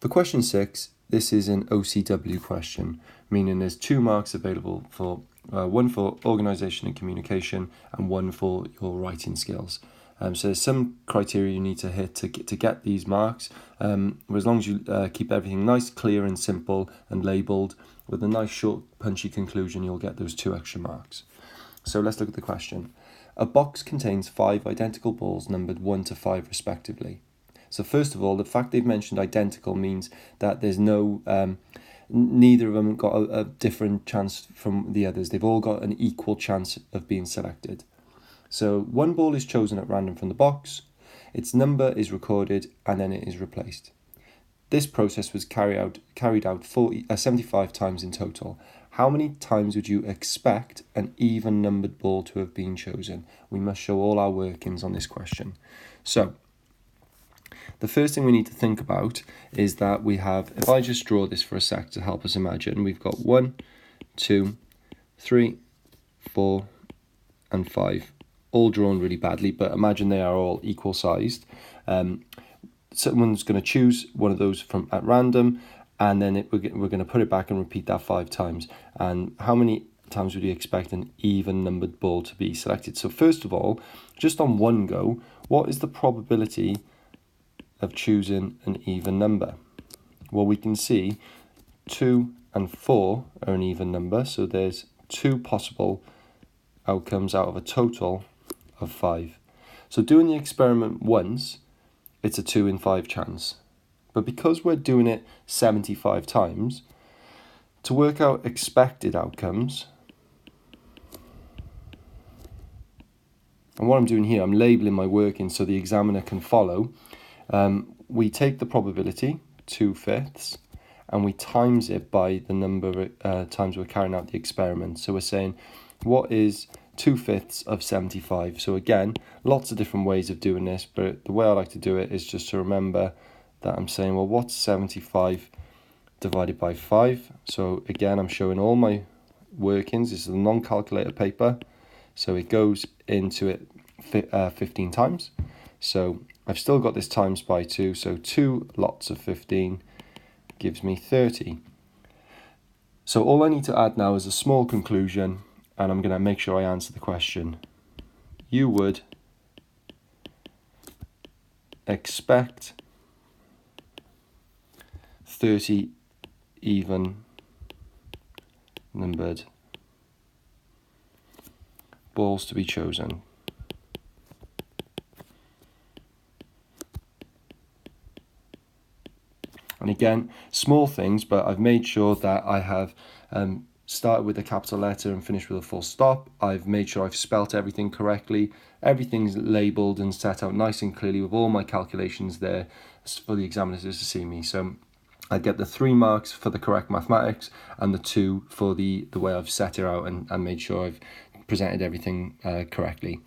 For question 6, this is an OCW question, meaning there's 2 marks available for one for organisation and communication and one for your writing skills. So there's some criteria you need to hit to get these marks. As long as you keep everything nice, clear and simple and labelled with a nice short punchy conclusion, you'll get those 2 extra marks. So let's look at the question. A box contains 5 identical balls numbered 1 to 5 respectively. So first of all, the fact they've mentioned identical means that there's no, neither of them got a different chance from the others. They've all got an equal chance of being selected. So one ball is chosen at random from the box, its number is recorded, and then it is replaced. This process was carried out 75 times in total. How many times would you expect an even numbered ball to have been chosen? We must show all our workings on this question. So the first thing we need to think about is that we have, if I just draw this for a sec to help us imagine, we've got 1, 2, 3, 4, and 5, all drawn really badly, but imagine they are all equal sized. Someone's going to choose one of those from at random, and then we're going to put it back and repeat that 5 times. And how many times would you expect an even numbered ball to be selected? So first of all, just on one go, what is the probability of choosing an even number? Well, we can see 2 and 4 are an even number, so there's 2 possible outcomes out of a total of 5. So doing the experiment once, it's a 2 in 5 chance. But because we're doing it 75 times, to work out expected outcomes, and what I'm doing here, I'm labelling my working so the examiner can follow. We take the probability, 2/5, and we times it by the number of times we're carrying out the experiment. So we're saying, what is 2/5 of 75? So again, lots of different ways of doing this, but the way I like to do it is just to remember that I'm saying, well, what's 75 divided by 5? So again, I'm showing all my workings. This is a non-calculator paper, so it goes into it 15 times. So I've still got this times by 2, so 2 lots of 15 gives me 30. So all I need to add now is a small conclusion, and I'm going to make sure I answer the question. You would expect 30 even numbered balls to be chosen. And again, small things, but I've made sure that I have started with a capital letter and finished with a full stop. I've made sure I've spelt everything correctly. Everything's labelled and set out nice and clearly with all my calculations there for the examiners to see me. So I get the 3 marks for the correct mathematics and the 2 for the way I've set it out and made sure I've presented everything correctly.